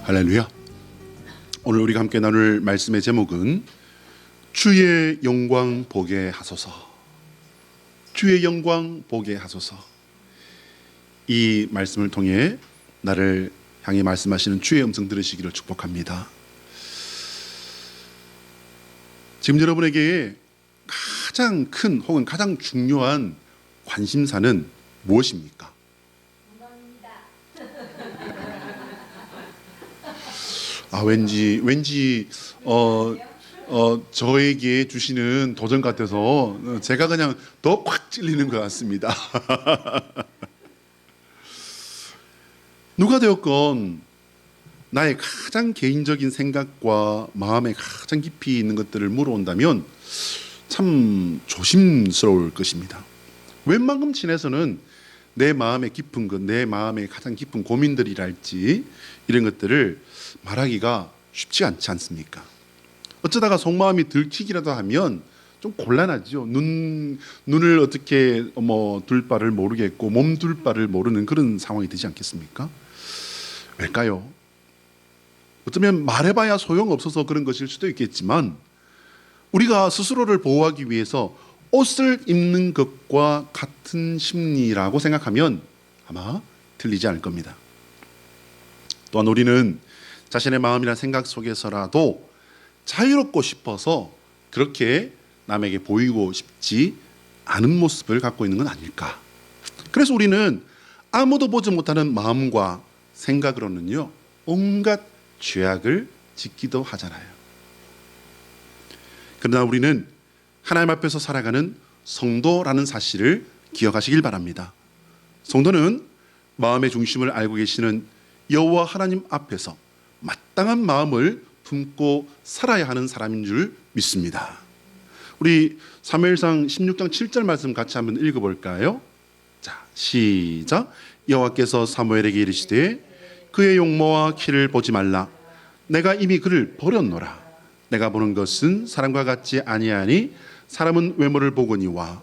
할렐루야. 오늘 우리가 함께 나눌 말씀의 제목은 주의 영광 보게 하소서. 주의 영광 보게 하소서. 이 말씀을 통해 나를 향해 말씀하시는 주의 음성 들으시기를 축복합니다. 지금 여러분에게 가장 큰 혹은 가장 중요한 관심사는 무엇입니까? 왠지 저에게 주시는 도전 같아서 제가 그냥 더 꽉 찔리는 것 같습니다. 누가 되었건 나의 가장 개인적인 생각과 마음에 가장 깊이 있는 것들을 물어온다면 참 조심스러울 것입니다. 웬만큼 친해서는 내 마음의 깊은 것, 내 마음의 가장 깊은 고민들이랄지 이런 것들을 말하기가 쉽지 않지 않습니까? 어쩌다가 속마음이 들키기라도 하면 좀 곤란하죠. 눈을 어떻게 둘 바를 모르겠고 몸 둘 바를 모르는 그런 상황이 되지 않겠습니까? 왜일까요? 어쩌면 말해봐야 소용없어서 그런 것일 수도 있겠지만 우리가 스스로를 보호하기 위해서 옷을 입는 것과 같은 심리라고 생각하면 아마 틀리지 않을 겁니다. 또한 우리는 자신의 마음이나 생각 속에서라도 자유롭고 싶어서 그렇게 남에게 보이고 싶지 않은 모습을 갖고 있는 건 아닐까. 그래서 우리는 아무도 보지 못하는 마음과 생각으로는요 온갖 죄악을 짓기도 하잖아요. 그러나 우리는 하나님 앞에서 살아가는 성도라는 사실을 기억하시길 바랍니다. 성도는 마음의 중심을 알고 계시는 여호와 하나님 앞에서 마땅한 마음을 품고 살아야 하는 사람인 줄 믿습니다. 우리 사무엘상 16장 7절 말씀 같이 한번 읽어볼까요? 자, 시작. 여호와께서 사무엘에게 이르시되 그의 용모와 키를 보지 말라. 내가 이미 그를 버렸노라. 내가 보는 것은 사람과 같지 아니하니 사람은 외모를 보거니와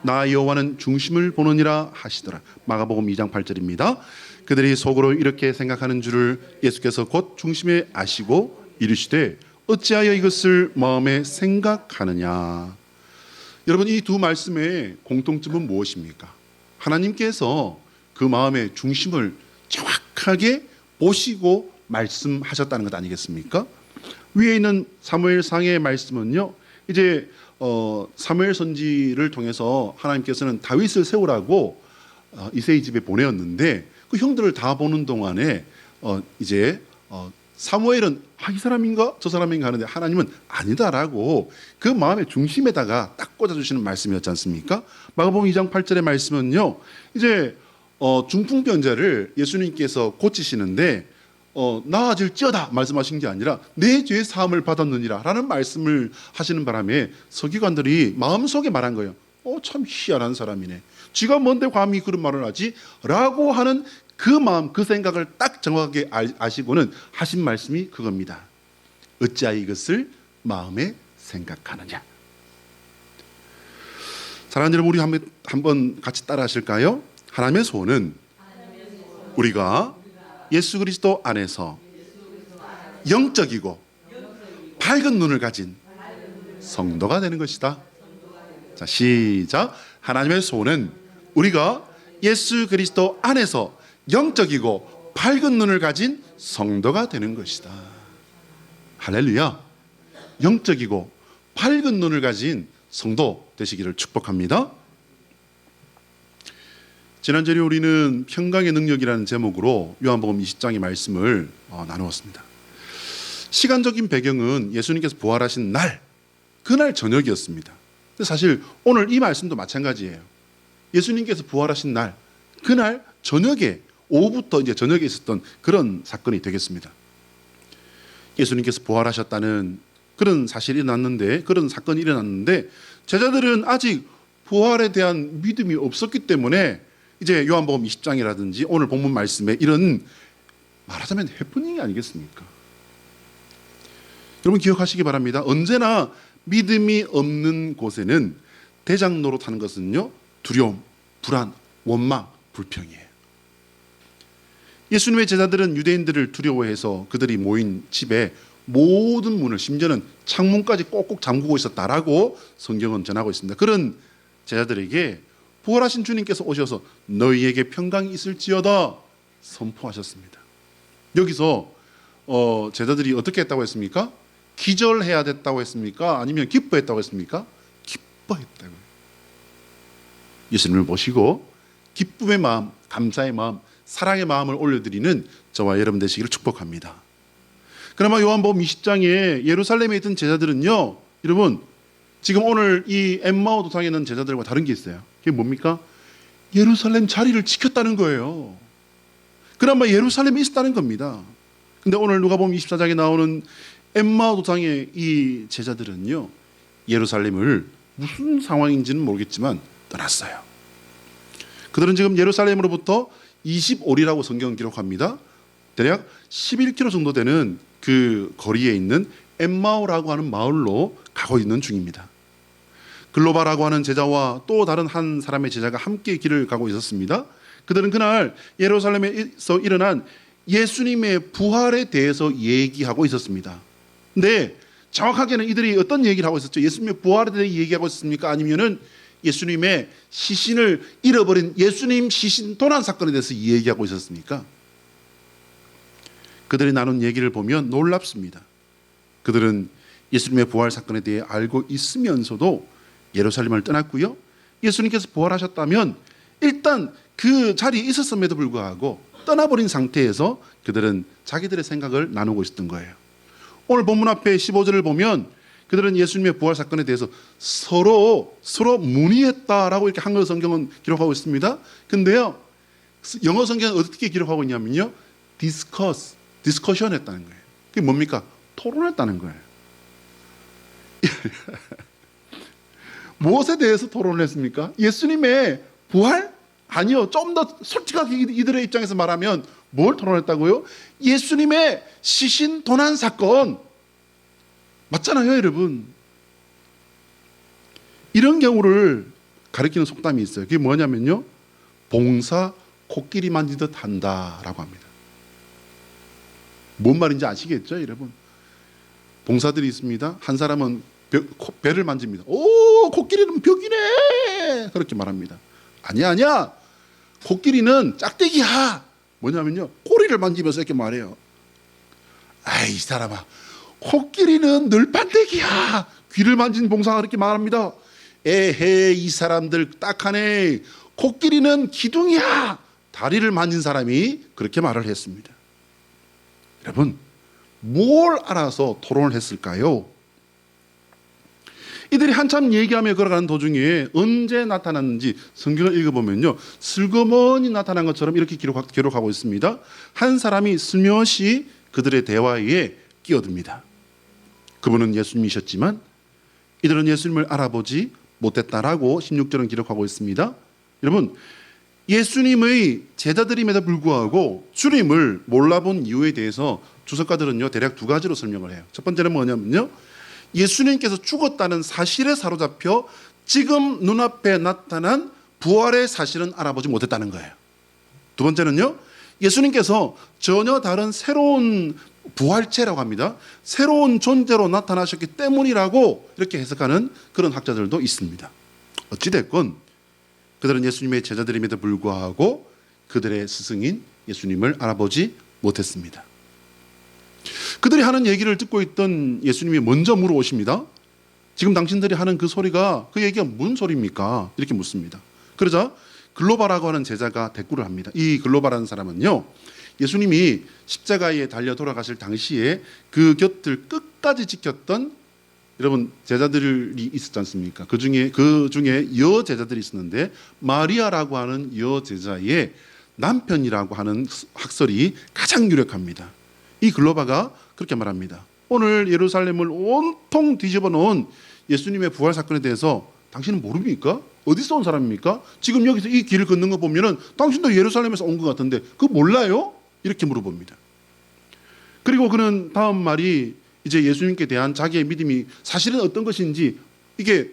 나 여호와는 중심을 보느니라 하시더라. 마가복음 2장 8절입니다. 그들이 속으로 이렇게 생각하는 줄을 예수께서 곧 중심에 아시고 이르시되 어찌하여 이것을 마음에 생각하느냐. 여러분, 이 두 말씀의 공통점은 무엇입니까? 하나님께서 그 마음의 중심을 정확하게 보시고 말씀하셨다는 것 아니겠습니까? 위에 있는 사무엘상의 말씀은요, 이제 사무엘 선지를 통해서 하나님께서는 다윗을 세우라고 이새의 집에 보내었는데 그 형들을 다 보는 동안에 사무엘은 이 사람인가 저 사람인가 하는데 하나님은 아니다라고 그 마음의 중심에다가 딱 꽂아주시는 말씀이었지 않습니까? 마가복음 2장 8절의 말씀은요, 이제 중풍병자를 예수님께서 고치시는데 나아질지어다 말씀하신 게 아니라 내 죄의 사함을 받았느니라 라는 말씀을 하시는 바람에 서기관들이 마음속에 말한 거예요. 참 희한한 사람이네. 지가 뭔데 감히 그런 말을 하지? 라고 하는 그 마음, 그 생각을 딱 정확하게 아시고는 하신 말씀이 그겁니다. 어찌하여 이것을 마음에 생각하느냐. 사랑하는 여러분, 우리 한번 같이 따라 하실까요? 하나님의 소원은 우리가 예수 그리스도 안에서 영적이고 밝은 눈을 가진 성도가 되는 것이다. 자, 시작. 하나님의 소원은 우리가 예수 그리스도 안에서 영적이고 밝은 눈을 가진 성도가 되는 것이다. 할렐루야. 영적이고 밝은 눈을 가진 성도 되시기를 축복합니다. 지난주에 우리는 평강의 능력이라는 제목으로 요한복음 20장의 말씀을 나누었습니다. 시간적인 배경은 예수님께서 부활하신 날, 그날 저녁이었습니다. 사실 오늘 이 말씀도 마찬가지예요. 예수님께서 부활하신 날, 그날 저녁에 오후부터 이제 저녁에 있었던 그런 사건이 되겠습니다. 예수님께서 부활하셨다는 그런 사실이 일어났는데, 그런 사건이 일어났는데 제자들은 아직 부활에 대한 믿음이 없었기 때문에 이제 요한복음 20장이라든지 오늘 본문 말씀에 이런 말하자면 해프닝이 아니겠습니까? 여러분 기억하시기 바랍니다. 언제나 믿음이 없는 곳에는 대장 노릇하는 것은요 두려움, 불안, 원망, 불평이에요. 예수님의 제자들은 유대인들을 두려워해서 그들이 모인 집에 모든 문을, 심지어는 창문까지 꼭꼭 잠그고 있었다라고 성경은 전하고 있습니다. 그런 제자들에게 부활하신 주님께서 오셔서 너희에게 평강이 있을지어다 선포하셨습니다. 여기서 제자들이 어떻게 했다고 했습니까? 기절해야 됐다고 했습니까? 아니면 기뻐했다고 했습니까? 기뻐했다고요. 예수님을 모시고 기쁨의 마음, 감사의 마음, 사랑의 마음을 올려드리는 저와 여러분 되시기를 축복합니다. 그나마 요한복음 20장에 예루살렘에 있던 제자들은요, 여러분 지금 오늘 이 엠마오 도상에 있는 제자들과 다른 게 있어요. 그게 뭡니까? 예루살렘 자리를 지켰다는 거예요. 그나마 예루살렘에 있었다는 겁니다. 근데 오늘 누가복음 24장에 나오는 엠마오 도상의 이 제자들은요, 예루살렘을 무슨 상황인지는 모르겠지만 떠났어요. 그들은 지금 예루살렘으로부터 20오리라고 성경은 기록합니다. 대략 11km 정도 되는 그 거리에 있는 엠마오라고 하는 마을로 가고 있는 중입니다. 글로바라고 하는 제자와 또 다른 한 사람의 제자가 함께 길을 가고 있었습니다. 그들은 그날 예루살렘에서 일어난 예수님의 부활에 대해서 얘기하고 있었습니다. 근데 정확하게는 이들이 어떤 얘기를 하고 있었죠? 예수님의 부활에 대해 얘기하고 있습니까? 아니면은 예수님의 시신을 잃어버린 예수님 시신 도난 사건에 대해서 얘기하고 있었습니까? 그들이 나눈 얘기를 보면 놀랍습니다. 그들은 예수님의 부활 사건에 대해 알고 있으면서도 예루살렘을 떠났고요, 예수님께서 부활하셨다면 일단 그 자리에 있었음에도 불구하고 떠나버린 상태에서 그들은 자기들의 생각을 나누고 있었던 거예요. 오늘 본문 앞에 15절을 보면 그들은 예수님의 부활 사건에 대해서 서로 문의했다라고 이렇게 한글 성경은 기록하고 있습니다. 근데요, 영어 성경은 어떻게 기록하고 있냐면요, 디스커션 했다는 거예요. 그게 뭡니까? 토론했다는 거예요. 무엇에 대해서 토론을 했습니까? 예수님의 부활? 아니요. 좀 더 솔직하게 이들의 입장에서 말하면 뭘 토론했다고요? 예수님의 시신 도난 사건. 맞잖아요, 여러분. 이런 경우를 가리키는 속담이 있어요. 그게 뭐냐면요, 봉사 코끼리 만지듯 한다라고 합니다. 뭔 말인지 아시겠죠, 여러분? 봉사들이 있습니다. 한 사람은 배를 만집니다. 오, 코끼리는 벽이네, 그렇게 말합니다. 아니야. 코끼리는 짝대기야. 뭐냐면요, 꼬리를 만지면서 이렇게 말해요. 아이, 이 사람아, 코끼리는 늘판대기야. 귀를 만진 봉사가 그렇게 말합니다. 에헤, 이 사람들 딱하네. 코끼리는 기둥이야. 다리를 만진 사람이 그렇게 말을 했습니다. 여러분, 뭘 알아서 토론을 했을까요? 이들이 한참 얘기하며 걸어가는 도중에 언제 나타났는지 성경을 읽어보면요, 슬그머니 나타난 것처럼 이렇게 기록하고 있습니다. 한 사람이 슬며시 그들의 대화에 끼어듭니다. 그분은 예수님이셨지만 이들은 예수님을 알아보지 못했다라고 16절은 기록하고 있습니다. 여러분, 예수님의 제자들임에도 불구하고 주님을 몰라본 이유에 대해서 주석가들은요, 대략 두 가지로 설명을 해요. 첫 번째는 뭐냐면요, 예수님께서 죽었다는 사실에 사로잡혀 지금 눈앞에 나타난 부활의 사실은 알아보지 못했다는 거예요. 두 번째는요, 예수님께서 전혀 다른 새로운 부활체라고 합니다. 새로운 존재로 나타나셨기 때문이라고 이렇게 해석하는 그런 학자들도 있습니다. 어찌됐건 그들은 예수님의 제자들임에도 불구하고 그들의 스승인 예수님을 알아보지 못했습니다. 그들이 하는 얘기를 듣고 있던 예수님이 먼저 물어오십니다. 지금 당신들이 하는 그 소리가, 그 얘기가 무슨 소리입니까? 이렇게 묻습니다. 그러자 글로바라고 하는 제자가 대꾸를 합니다. 이 글로바라는 사람은요, 예수님이 십자가에 달려 돌아가실 당시에 그 곁을 끝까지 지켰던 여러분 제자들이 있었지 않습니까? 그 중에 여 제자들이 있었는데 마리아라고 하는 여 제자의 남편이라고 하는 학설이 가장 유력합니다. 이 글로바가 그렇게 말합니다. 오늘 예루살렘을 온통 뒤집어 놓은 예수님의 부활 사건에 대해서 당신은 모릅니까? 어디서 온 사람입니까? 지금 여기서 이 길을 걷는 거 보면은 당신도 예루살렘에서 온 것 같은데 그거 몰라요? 이렇게 물어봅니다. 그리고 그는 다음 말이 이제 예수님께 대한 자기의 믿음이 사실은 어떤 것인지, 이게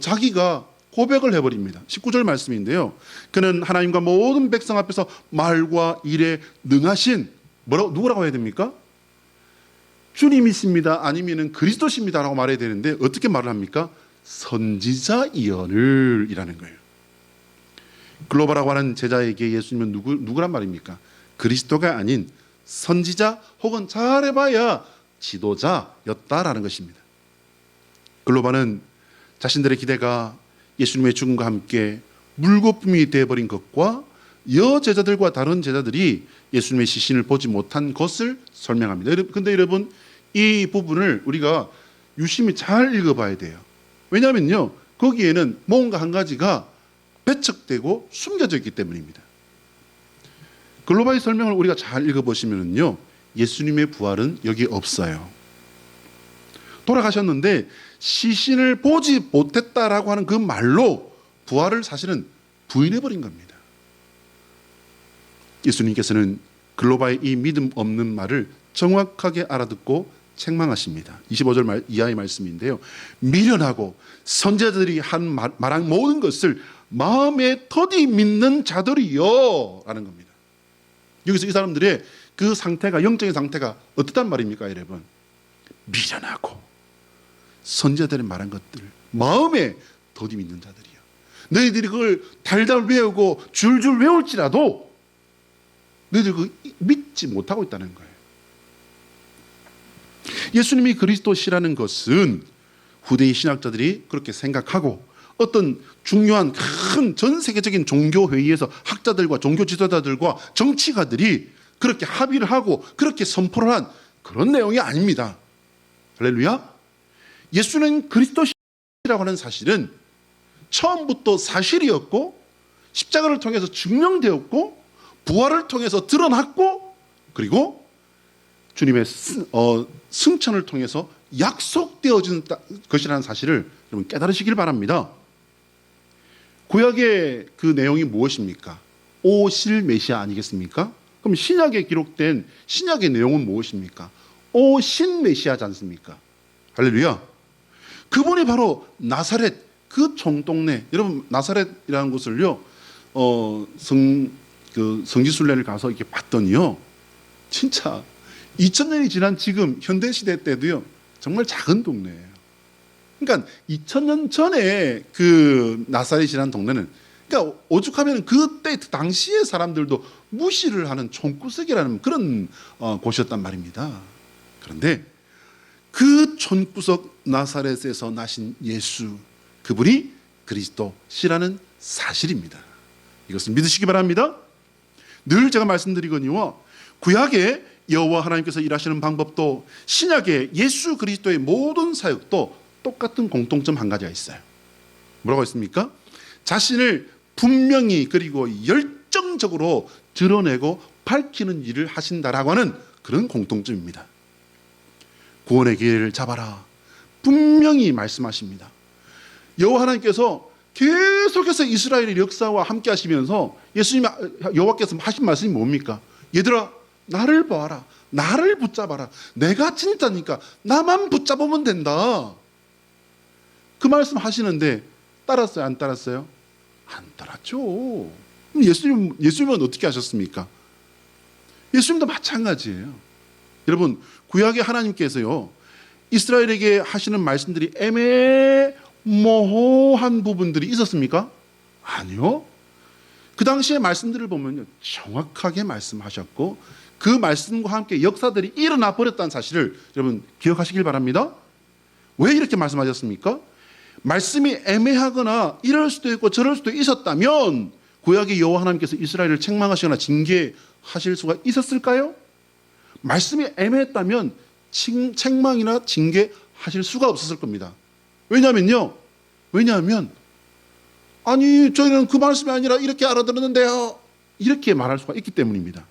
자기가 고백을 해버립니다. 19절 말씀인데요. 그는 하나님과 모든 백성 앞에서 말과 일에 능하신 누구라고 해야 됩니까? 주님이십니다. 아니면 그리스도십니다. 라고 말해야 되는데 어떻게 말을 합니까? 선지자이언을 이라는 거예요. 글로바라고 하는 제자에게 예수님은 누구란 말입니까? 그리스도가 아닌 선지자 혹은 잘해봐야 지도자였다라는 것입니다. 글로바는 자신들의 기대가 예수님의 죽음과 함께 물거품이 되어버린 것과 여제자들과 다른 제자들이 예수님의 시신을 보지 못한 것을 설명합니다. 그런데 여러분, 이 부분을 우리가 유심히 잘 읽어봐야 돼요. 왜냐하면요, 거기에는 뭔가 한 가지가 배척되고 숨겨져 있기 때문입니다. 글로바의 설명을 우리가 잘 읽어보시면요, 예수님의 부활은 여기 없어요. 돌아가셨는데 시신을 보지 못했다라고 하는 그 말로 부활을 사실은 부인해버린 겁니다. 예수님께서는 글로바의 이 믿음 없는 말을 정확하게 알아듣고 책망하십니다. 25절 이하의 말씀인데요. 미련하고 선지자들이 말한 모든 것을 마음에 더디 믿는 자들이요 라는 겁니다. 여기서 이 사람들의 그 상태가, 영적인 상태가 어떻단 말입니까, 여러분? 미련하고 선지자들이 말한 것들을 마음에 더디 믿는 자들이요. 너희들이 그걸 달달 외우고 줄줄 외울지라도 너희들 그거 믿지 못하고 있다는 거예요. 예수님이 그리스도시라는 것은 후대의 신학자들이 그렇게 생각하고 어떤 중요한 큰 전 세계적인 종교회의에서 학자들과 종교 지도자들과 정치가들이 그렇게 합의를 하고 그렇게 선포를 한 그런 내용이 아닙니다. 할렐루야. 예수는 그리스도시라고 하는 사실은 처음부터 사실이었고 십자가를 통해서 증명되었고 부활을 통해서 드러났고 그리고 주님의 승천을 통해서 약속되어진 것이라는 사실을 여러분 깨달으시길 바랍니다. 구약의 그 내용이 무엇입니까? 오실 메시아 아니겠습니까? 그럼 신약에 기록된 신약의 내용은 무엇입니까? 오신 메시아지 않습니까? 할렐루야. 그분이 바로 나사렛 그 총동네, 여러분 나사렛이라는 곳을요 성지순례를 가서 이렇게 봤더니요 진짜 2000년이 지난 지금 현대시대 때도요 정말 작은 동네예요. 그러니까 2000년 전에 그 나사렛이라는 동네는, 그러니까 오죽하면 그때 당시의 사람들도 무시를 하는 촌구석이라는 그런 곳이었단 말입니다. 그런데 그 촌구석 나사렛에서 나신 예수, 그분이 그리스도시라는 사실입니다. 이것을 믿으시기 바랍니다. 늘 제가 말씀드리거니와 구약의 여호와 하나님께서 일하시는 방법도 신약의 예수 그리스도의 모든 사역도 똑같은 공통점 한 가지가 있어요. 뭐라고 했습니까? 자신을 분명히 그리고 열정적으로 드러내고 밝히는 일을 하신다라고 하는 그런 공통점입니다. 구원의 기회를 잡아라 분명히 말씀하십니다. 여호와 하나님께서 계속해서 이스라엘의 역사와 함께 하시면서 예수님 여호와께서 하신 말씀이 뭡니까? 얘들아 나를 봐라, 나를 붙잡아라, 내가 진짜니까 나만 붙잡으면 된다. 그 말씀 하시는데 따랐어요? 안 따랐어요? 안 따랐죠. 예수님은 어떻게 하셨습니까? 예수님도 마찬가지예요. 여러분 구약의 하나님께서요 이스라엘에게 하시는 말씀들이 애매모호한 부분들이 있었습니까? 아니요. 그 당시의 말씀들을 보면요 정확하게 말씀하셨고 그 말씀과 함께 역사들이 일어나 버렸다는 사실을 여러분 기억하시길 바랍니다. 왜 이렇게 말씀하셨습니까? 말씀이 애매하거나 이럴 수도 있고 저럴 수도 있었다면 구약의 여호와 하나님께서 이스라엘을 책망하시거나 징계하실 수가 있었을까요? 말씀이 애매했다면 책망이나 징계하실 수가 없었을 겁니다. 왜냐하면 아니 저희는 그 말씀이 아니라 이렇게 알아들었는데요 이렇게 말할 수가 있기 때문입니다.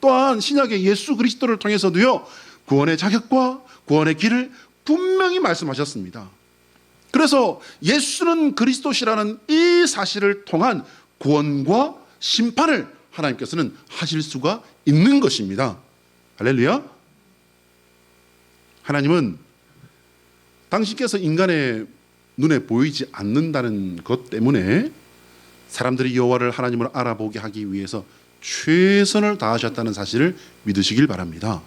또한 신약의 예수 그리스도를 통해서도요 구원의 자격과 구원의 길을 분명히 말씀하셨습니다. 그래서 예수는 그리스도시라는 이 사실을 통한 구원과 심판을 하나님께서는 하실 수가 있는 것입니다. 할렐루야. 하나님은 당신께서 인간의 눈에 보이지 않는다는 것 때문에 사람들이 여호와를 하나님을 알아보게 하기 위해서 최선을 다하셨다는 사실을 믿으시길 바랍니다.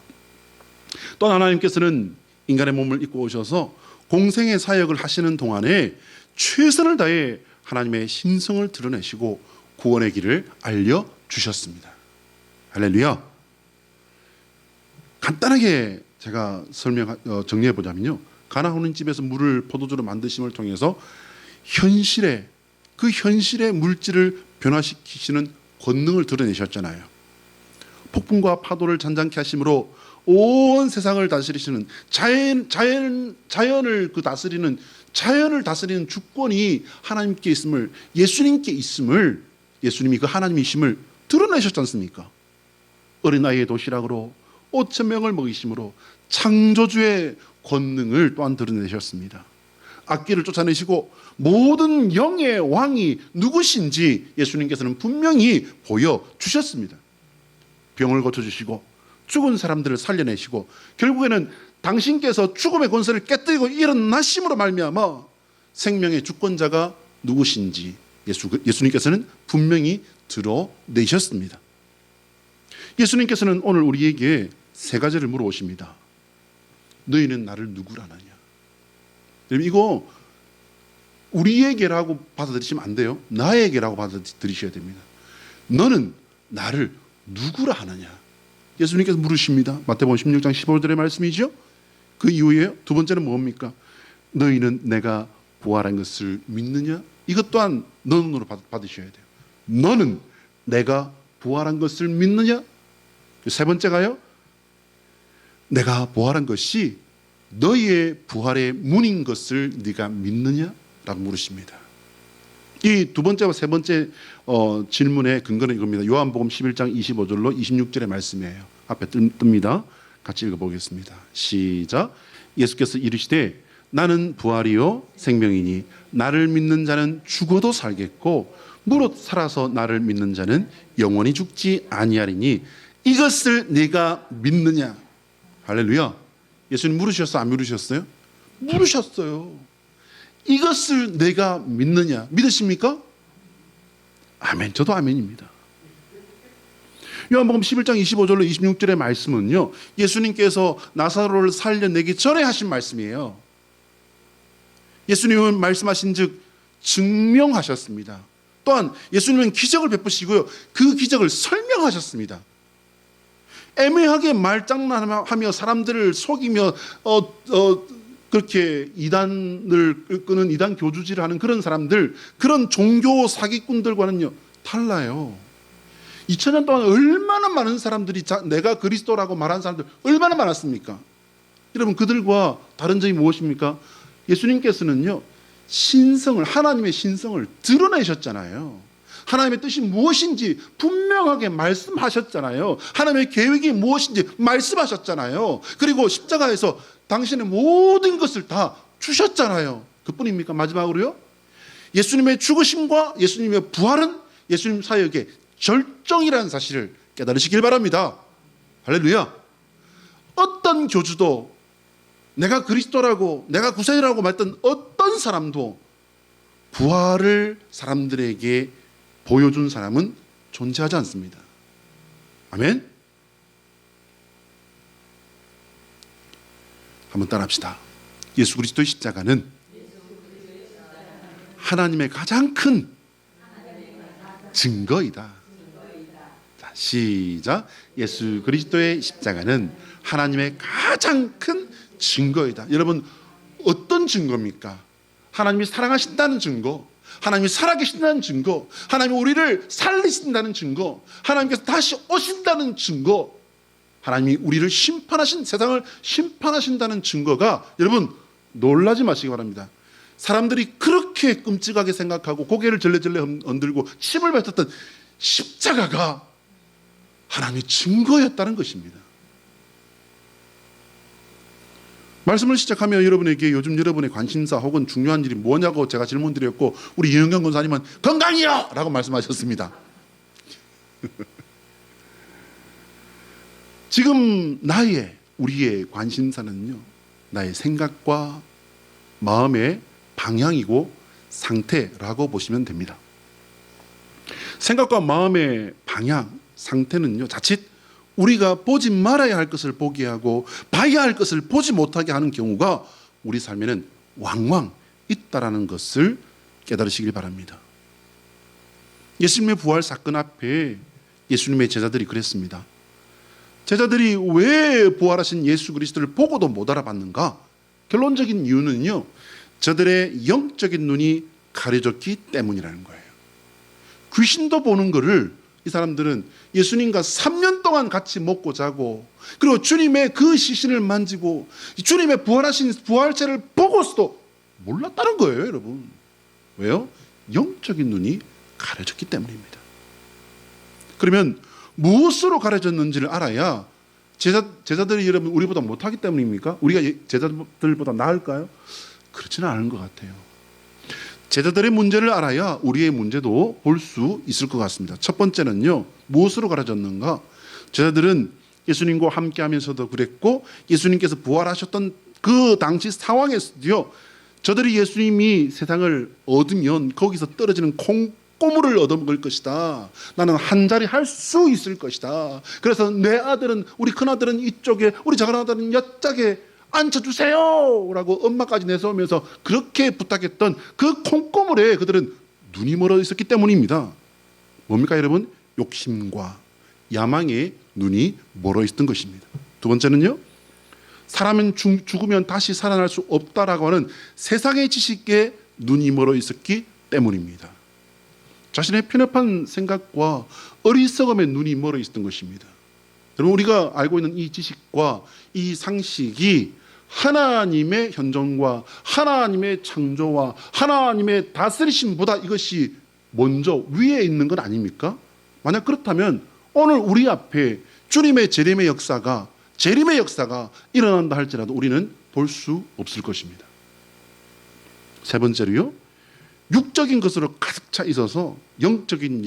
또 하나님께서는 인간의 몸을 입고 오셔서 공생의 사역을 하시는 동안에 최선을 다해 하나님의 신성을 드러내시고 구원의 길을 알려주셨습니다. 할렐루야. 간단하게 제가 정리해 보자면요, 가나 오는 집에서 물을 포도주로 만드심을 통해서 현실의 물질을 변화시키시는 권능을 드러내셨잖아요. 폭풍과 파도를 잔잔케 하심으로 온 세상을 다스리시는 자연을 다스리는 주권이 하나님께 있음을, 예수님께 있음을, 예수님이 그 하나님이심을 드러내셨지 않습니까? 어린아이의 도시락으로 5천 명을 먹이심으로 창조주의 권능을 또한 드러내셨습니다. 악귀를 쫓아내시고 모든 영의 왕이 누구신지 예수님께서는 분명히 보여주셨습니다. 병을 고쳐주시고 죽은 사람들을 살려내시고 결국에는 당신께서 죽음의 권세를 깨뜨리고 일어나심으로 말미암아 생명의 주권자가 누구신지 예수님께서는 분명히 드러내셨습니다. 예수님께서는 오늘 우리에게 세 가지를 물어보십니다. 너희는 나를 누구라 하느냐? 이거 우리에게라고 받아들이시면 안 돼요. 나에게라고 받아들이셔야 됩니다. 너는 나를 누구라 하느냐? 예수님께서 물으십니다. 마태복음 16장 15절의 말씀이죠. 그 이후에 두 번째는 뭡니까? 너희는 내가 부활한 것을 믿느냐? 이것 또한 너는으로 받으셔야 돼요. 너는 내가 부활한 것을 믿느냐? 세 번째가요, 내가 부활한 것이 너희의 부활의 문인 것을 네가 믿느냐? 라고 물으십니다. 이 두 번째와 세 번째 질문의 근거는 이겁니다. 요한복음 11장 25절로 26절의 말씀이에요. 앞에 뜹니다. 같이 읽어보겠습니다. 시작. 예수께서 이르시되 나는 부활이요 생명이니 나를 믿는 자는 죽어도 살겠고 무릇 살아서 나를 믿는 자는 영원히 죽지 아니하리니 이것을 네가 믿느냐? 할렐루야. 예수님 물으셨어요? 안 물으셨어요? 물으셨어요. 이것을 내가 믿느냐? 믿으십니까? 아멘. 저도 아멘입니다. 요한복음 11장 25절로 26절의 말씀은요, 예수님께서 나사로를 살려내기 전에 하신 말씀이에요. 예수님은 말씀하신 즉 증명하셨습니다. 또한 예수님은 기적을 베푸시고요, 그 기적을 설명하셨습니다. 애매하게 말장난하며 사람들을 속이며 그렇게 이단을 끄는 이단 교주질을 하는 그런 사람들, 그런 종교 사기꾼들과는요 달라요. 2000년 동안 얼마나 많은 사람들이 내가 그리스도라고 말하는 사람들 얼마나 많았습니까? 여러분, 그들과 다른 점이 무엇입니까? 예수님께서는요 신성을, 하나님의 신성을 드러내셨잖아요. 하나님의 뜻이 무엇인지 분명하게 말씀하셨잖아요. 하나님의 계획이 무엇인지 말씀하셨잖아요. 그리고 십자가에서 당신의 모든 것을 다 주셨잖아요. 그뿐입니까? 마지막으로요, 예수님의 죽으심과 예수님의 부활은 예수님 사역의 절정이라는 사실을 깨달으시길 바랍니다. 할렐루야. 어떤 교주도, 내가 그리스도라고, 내가 구세주라고 말했던 어떤 사람도 부활을 사람들에게 보여준 사람은 존재하지 않습니다. 아멘. 한번 따라합시다. 예수 그리스도의 십자가는 하나님의 가장 큰 증거이다. 자, 시작. 예수 그리스도의 십자가는 하나님의 가장 큰 증거이다. 여러분, 어떤 증거입니까? 하나님이 사랑하신다는 증거, 하나님이 살아계신다는 증거, 하나님이 우리를 살리신다는 증거, 하나님께서 다시 오신다는 증거, 하나님이 우리를 심판하신, 세상을 심판하신다는 증거가, 여러분 놀라지 마시기 바랍니다. 사람들이 그렇게 끔찍하게 생각하고 고개를 절레절레 흔들고 침을 뱉었던 십자가가 하나님의 증거였다는 것입니다. 말씀을 시작하며 여러분에게 요즘 여러분의 관심사 혹은 중요한 일이 뭐냐고 제가 질문 드렸고, 우리 이영경 권사님은 건강이요! 라고 말씀하셨습니다. 지금 우리의 관심사는요, 나의 생각과 마음의 방향이고 상태라고 보시면 됩니다. 생각과 마음의 방향, 상태는요, 자칫 우리가 보지 말아야 할 것을 보게 하고 봐야 할 것을 보지 못하게 하는 경우가 우리 삶에는 왕왕 있다라는 것을 깨달으시길 바랍니다. 예수님의 부활 사건 앞에 예수님의 제자들이 그랬습니다. 제자들이 왜 부활하신 예수 그리스도를 보고도 못 알아봤는가? 결론적인 이유는요, 저들의 영적인 눈이 가려졌기 때문이라는 거예요. 귀신도 보는 것을 이 사람들은 예수님과 3년 동안 같이 먹고 자고, 그리고 주님의 그 시신을 만지고 주님의 부활하신 부활체를 보고서도 몰랐다는 거예요, 여러분. 왜요? 영적인 눈이 가려졌기 때문입니다. 그러면 무엇으로 가려졌는지를 알아야 제자들이 여러분 우리보다 못하기 때문입니까? 우리가 제자들보다 나을까요? 그렇지는 않은 것 같아요. 제자들의 문제를 알아야 우리의 문제도 볼 수 있을 것 같습니다. 첫 번째는요, 무엇으로 가려졌는가? 제자들은 예수님과 함께 하면서도 그랬고, 예수님께서 부활하셨던 그 당시 상황에서도요, 저들이 예수님이 세상을 얻으면 거기서 떨어지는 콩고물을 얻어먹을 것이다. 나는 한 자리 할 수 있을 것이다. 그래서 내 아들은, 우리 큰아들은 이쪽에, 우리 작은아들은 이쪽에 앉혀주세요 라고 엄마까지 내세우면서 그렇게 부탁했던 그 콩고물에 그들은 눈이 멀어 있었기 때문입니다. 뭡니까 여러분? 욕심과 야망에 눈이 멀어 있었던 것입니다. 두 번째는요, 사람은 죽으면 다시 살아날 수 없다라고 하는 세상의 지식에 눈이 멀어 있었기 때문입니다. 자신의 편협한 생각과 어리석음에 눈이 멀어 있었던 것입니다. 여러분, 우리가 알고 있는 이 지식과 이 상식이 하나님의 현존과 하나님의 창조와 하나님의 다스리심보다 이것이 먼저 위에 있는 건 아닙니까? 만약 그렇다면 오늘 우리 앞에 주님의 재림의 역사가 일어난다 할지라도 우리는 볼 수 없을 것입니다. 세 번째로요, 육적인 것으로 가득 차 있어서 영적인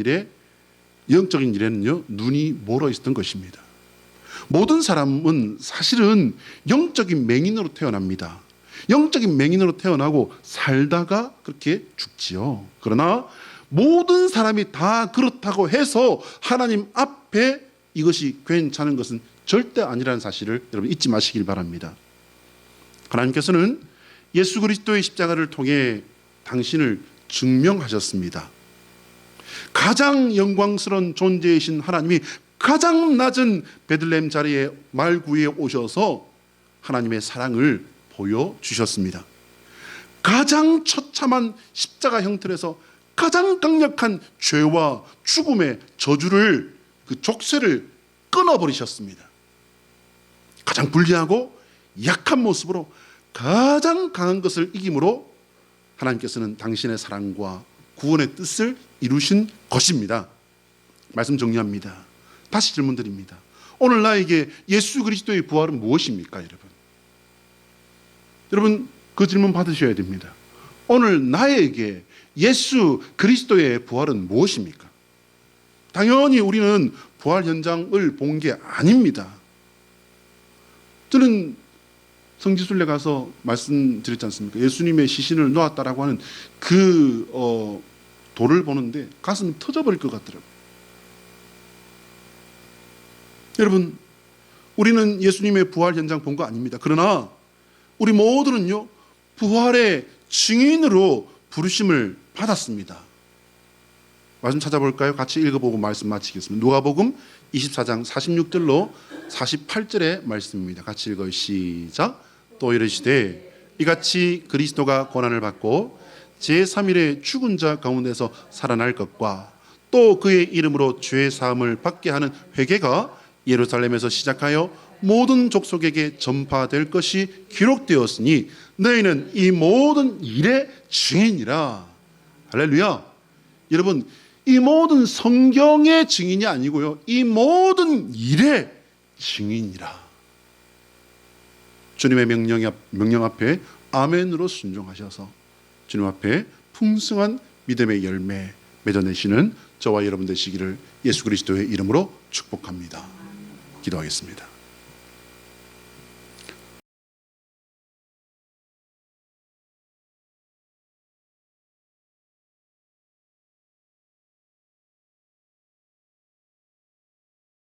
일에는요, 눈이 멀어 있었던 것입니다. 모든 사람은 사실은 영적인 맹인으로 태어납니다. 영적인 맹인으로 태어나고 살다가 그렇게 죽지요. 그러나 모든 사람이 다 그렇다고 해서 하나님 앞에 이것이 괜찮은 것은 절대 아니라는 사실을 여러분 잊지 마시길 바랍니다. 하나님께서는 예수 그리스도의 십자가를 통해 당신을 증명하셨습니다. 가장 영광스러운 존재이신 하나님이 가장 낮은 베들레헴 자리에 말구에 오셔서 하나님의 사랑을 보여주셨습니다. 가장 처참한 십자가 형틀에서 가장 강력한 죄와 죽음의 저주를, 그 족쇄를 끊어버리셨습니다. 가장 불리하고 약한 모습으로 가장 강한 것을 이김으로 하나님께서는 당신의 사랑과 구원의 뜻을 이루신 것입니다. 말씀 정리합니다. 다시 질문드립니다. 오늘 나에게 예수 그리스도의 부활은 무엇입니까, 여러분? 여러분, 그 질문 받으셔야 됩니다. 오늘 나에게 예수 그리스도의 부활은 무엇입니까? 당연히 우리는 부활 현장을 본 게 아닙니다. 저는 성지순례 가서 말씀드렸지 않습니까? 예수님의 시신을 놓았다라고 하는 그 돌을 보는데 가슴이 터져버릴 것 같더라고요. 여러분, 우리는 예수님의 부활 현장 본 거 아닙니다. 그러나 우리 모두는요, 부활의 증인으로 부르심을 받았습니다. 말씀 찾아볼까요? 같이 읽어보고 말씀 마치겠습니다. 누가복음 24장 46절로 48절의 말씀입니다. 같이 읽어요. 시작. 또 이르시되 이같이 그리스도가 고난을 받고 제3일에 죽은 자 가운데서 살아날 것과 또 그의 이름으로 죄 사함을 받게 하는 회개가 예루살렘에서 시작하여 모든 족속에게 전파될 것이 기록되었으니 너희는 이 모든 일의 증인이라. 할렐루야. 여러분, 이 모든 성경의 증인이 아니고요, 이 모든 일의 증인이라. 주님의 명령 앞에 아멘으로 순종하셔서 주님 앞에 풍성한 믿음의 열매 맺어내시는 저와 여러분 되시기를 예수 그리스도의 이름으로 축복합니다. 기도하겠습니다.